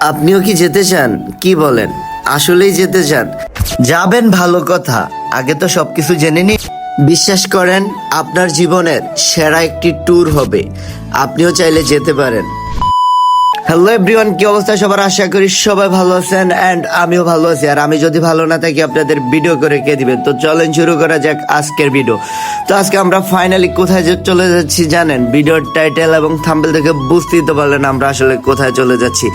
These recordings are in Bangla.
আপনিও কি যেতে চান? কি বলেন, আসলেই যেতে চান? যাবেন, ভালো কথা। আগে তো সবকিছু জেনে নিন। বিশ্বাস করেন, আপনার জীবনের সেরা একটি ট্যুর হবে। আপনিও চাইলে যেতে পারেন। হ্যালো এভরিওয়ান, কি অবস্থা সবার? আশা করি সবাই ভালো আছেন এন্ড আমিও ভালো আছি। আর আমি যদি ভালো না থাকি আপনাদের ভিডিও করে কে দিবেন? তো চলেন শুরু করা যাক আজকের ভিডিও। তো আজকে আমরা ফাইনালি কোথায় চলে যাচ্ছি জানেন? ভিডিওর টাইটেল এবং থাম্বনেল থেকে বুঝতেই তো পারলেন আমরা আসলে কোথায় চলে যাচ্ছি।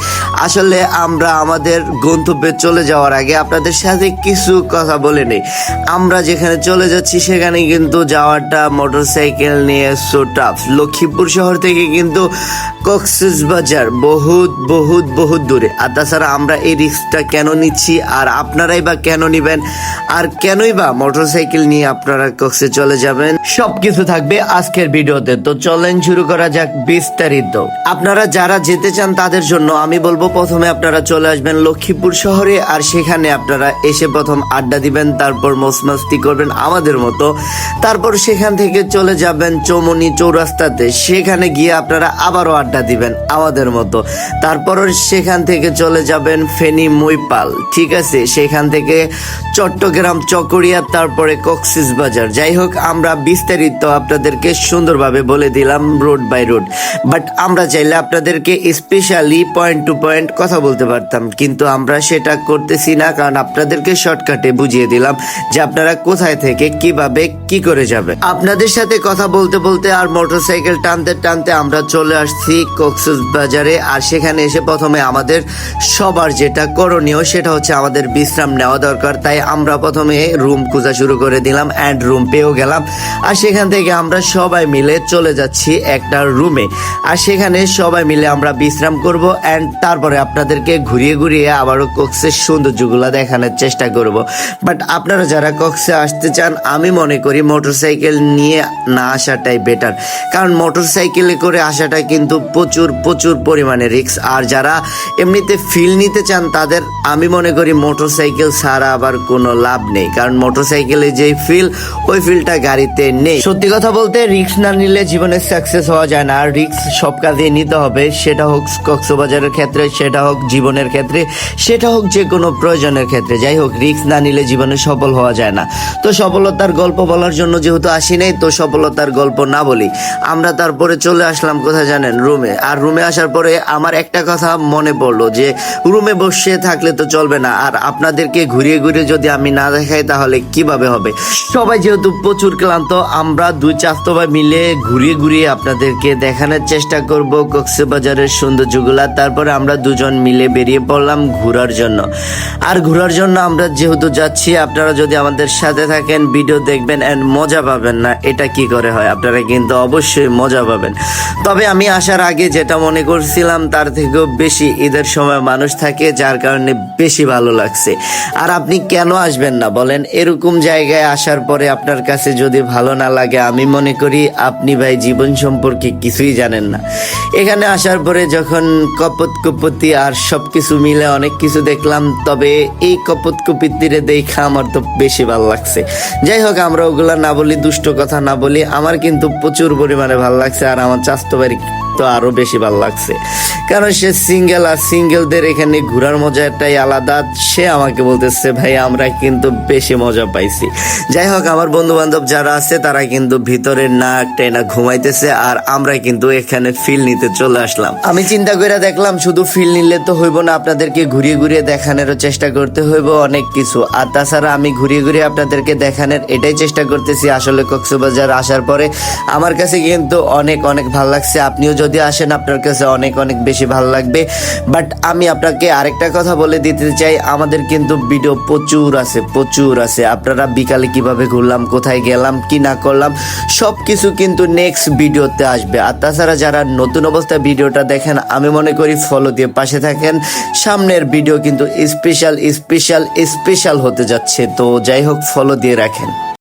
আসলে আমরা আমাদের গন্তব্যে চলে যাওয়ার আগে আপনাদের সাথে কিছু কথা বলে নেই। আমরা যেখানে চলে যাচ্ছি সেখানে কিন্তু যাওয়াটা মোটরসাইকেল নিয়ে সো টাফ। লক্ষ্মীপুর শহর থেকে কিন্তু কক্সবাজার বহুত বহুত বহুত দূরে। আর তাছাড়া আমরা এই রিস্কটা কেন নিচ্ছি আর আপনারাই বা কেন নিবেন, আর কেনই বা মোটরসাইকেল নিয়ে আপনারা কক্সে চলে যাবেন, সবকিছু থাকবে আজকের ভিডিওতে। তো চলেন শুরু করা যাক বিস্তারিত। আপনারা যারা যেতে চান তাদের জন্য আমি বলবো, প্রথমে আপনারা চলে আসবেন লক্ষ্মীপুর শহরে। আর সেখানে আপনারা এসে প্রথম আড্ডা দিবেন, তারপর মস্তি করবেন আমাদের মতো। তারপর সেখান থেকে চলে যাবেন চৌমনি চৌরাস্তাতে, সেখানে গিয়ে আপনারা আবারও আড্ডা দিবেন আমাদের মতো। তারপর সেখান থেকে চলে যাবেন ফেনী মইপাল, ঠিক আছে? সেখান থেকে চট্টগ্রাম চকরিয়া, তারপরে কক্সবাজার। যাই হোক, আমরা বিস্তারিত আপনাদেরকে সুন্দরভাবে বলে দিলাম রোড বাই রোড। বাট আমরা চাইলে আপনাদেরকে স্পেশালি পয়েন্ট টু পয়েন্ট কথা বলতে পারতাম, কিন্তু আমরা সেটা করতেছি না, কারণ আপনাদেরকে শর্টকাটে বুঝিয়ে দিলাম যে আপনারা কোথায় থেকে কিভাবে কি করে যাবেন। আপনাদের সাথে কথা বলতে বলতে আর মোটরসাইকেল টানতে টানতে আমরা চলে আসছি কক্সবাজারে। আর সেখানে এসে প্রথমে আমাদের সবার যেটা করণীয় সেটা হচ্ছে আমাদের বিশ্রাম নেওয়া দরকার। তাই আমরা প্রথমে রুম খোঁজা শুরু করে দিলাম অ্যান্ড রুম পেয়েও গেলাম। আর সেখান থেকে আমরা সবাই মিলে চলে যাচ্ছি একটা রুমে। আর সেখানে সবাই মিলে আমরা বিশ্রাম করব অ্যান্ড তারপরে আপনাদেরকে ঘুরিয়ে ঘুরিয়ে আবারও কক্সের সৌন্দর্যগুলো দেখানোর চেষ্টা করব। বাট আপনারা যারা কক্সে আসতে চান, আমি মনে করি মোটরসাইকেল নিয়ে না আসাটাই বেটার, কারণ মোটরসাইকেলে করে আসাটা কিন্তু প্রচুর প্রচুর পরিমাণে রিস্ক। আর যারা এমনিতে ফিল নিতে চান তাদের আমি মনে করি মোটরসাইকেল ছাড়া আবার কোনো লাভ নেই, কারণ মোটরসাইকেলে যে ফিল ওই ফিলটা গাড়িতে নেই। সত্যি কথা বলতে, রিস্ক না নিলে জীবনে সাকসেস হওয়া যায় না। আর রিস্ক সব কাজে নিতে হবে, সেটা হোক কক্সবাজারের ক্ষেত্রে, সেটা হোক জীবনের ক্ষেত্রে, সেটা হোক যে কোনো প্রয়োজনের ক্ষেত্রে। যাই হোক, রিস্ক না নিলে জীবনে সফল হওয়া যায় না। তো সফলতার গল্প বলার জন্য যেহেতু আসি নাই, তো সফলতার গল্প না বলি। আমরা তারপরে চলে আসলাম কোথায় জানেন? রুমে। আর রুমে আসার পরে আমার একটা কথা মনে পড়লো যে রুমে বসে থাকলে তো চলবে না, আর আপনাদেরকে ঘুরিয়ে ঘুরিয়ে যদি আমি না দেখাই তাহলে কিভাবে হবে? সবাই যেহেতু প্রচুর ক্লান্ত, আমরা দুই চাস্তো ভাই মিলে ঘুরিয়ে ঘুরিয়ে আপনাদেরকে দেখানোর চেষ্টা করব কক্সবাজারের সৌন্দর্যগুলা। তারপরে আমরা দুজন মিলে বেরিয়ে পড়লাম ঘোরার জন্য। আর ঘোরার জন্য আমরা যেহেতু যাচ্ছি, আপনারা যদি আমাদের সাথে থাকেন ভিডিও দেখবেন এন্ড মজা পাবেন না, এটা কি করে হয়? আপনারা কিন্তু অবশ্যই মজা পাবেন। তবে আমি আসার আগে যেটা মনে করছিলাম তার থেকেও বেশি ঈদের সময় মানুষ থাকে, যার কারণে বেশি ভালো লাগছে। আর আপনি কেন আসবেন না বলেন? এরকম জায়গায় আসার পরে আপনার কাছে যদি ভালো না লাগে, আমি মনে করি আপনি ভাই জীবন সম্পর্কে কিছুই জানেন না। এখানে আসার পরে যখন কপতি আর সবকিছু মিলে অনেক কিছু দেখলাম, তবে এই কপতিরে দেখা আমার তো বেশি ভালো লাগছে। যাই হোক, আমরা ওগুলা না বলি, দুষ্ট কথা না বলি। আমার কিন্তু প্রচুর পরিমাণে ভালো লাগছে, আর আমার চাস্তো বাড়ি তো আরো বেশি ভালো লাগছে, কারণ সে সিঙ্গেল। আর সিঙ্গেলদের এখানে ঘোরার মজাটাই আলাদা। সে আমাকে বলতেছে ভাই আমরা কিন্তু বেশি মজা পাইছি। যাই হোক, আমার বন্ধু বান্ধব যারা আছে তারা কিন্তু ভিতরে না টেনা ঘুমাইতেছে, আর আমরা কিন্তু এখানে ফিল নিতে চলে আসলাম। আমি চিন্তা করে দেখলাম শুধু ফিল নিলে তো হইব না, আপনাদেরকে ঘুরিয়ে ঘুরিয়ে দেখানোরও চেষ্টা করতে হইব অনেক কিছু। আর তাছাড়া আমি ঘুরিয়ে ঘুরিয়ে আপনাদেরকে দেখানোর এটাই চেষ্টা করতেছি। আসলে কক্সবাজার আসার পরে আমার কাছে কিন্তু অনেক অনেক ভালো লাগছে। আপনিও যদি আসেন আপনার কাছে অনেক অনেক বেশি ভালো লাগবে। বাট আমি আপনাকে আরেকটা কথা বলে দিতে চাই, আমাদের কিন্তু ভিডিও প্রচুর আছে। আপনারা বিকালে কিভাবে ঘুরলাম, কোথায় গেলাম, কি না করলাম, সব কিছু কিন্তু নেক্সট ভিডিওতে আসবে। আর তাছাড়া যারা নতুন অবস্থায় ভিডিওটা দেখেন, আমি মনে করি ফলো দিয়ে পাশে থাকেন। সামনের ভিডিও কিন্তু স্পেশাল হতে যাচ্ছে। তো যাই হোক, ফলো দিয়ে রাখেন।